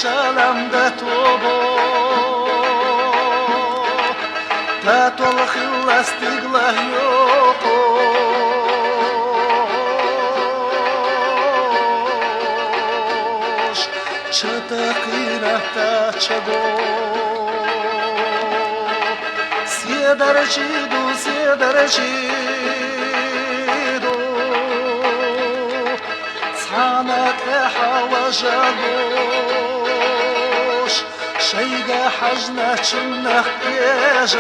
شالم ده توبو تاتو الخلاص تقله يوقوش شتقينه تاتشبو سيدرشيدو سيدرشيدو صحانك حواجلوش شيقة حجنا شنخ إيجاش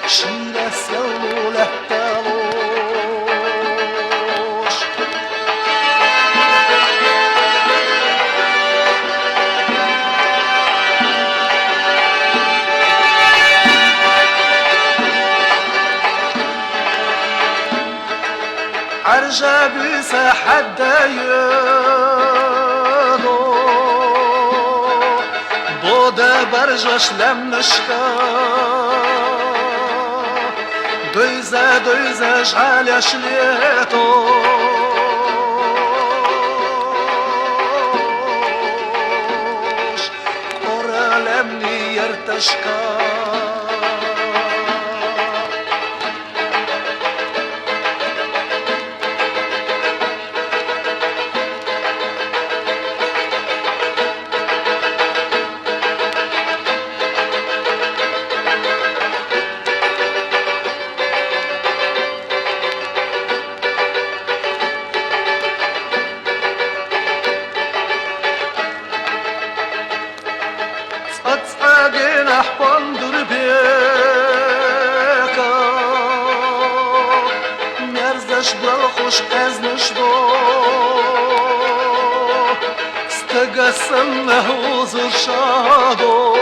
شيلة سلولة تالوش عرجة بساحة دايلو بودا برجش لم نشكا دويزة جعل شليتو قرى لمني يرتشكا أتساقين حبندر بيكا مرزش بالخوش أزنش دو استقسم له وزر شادو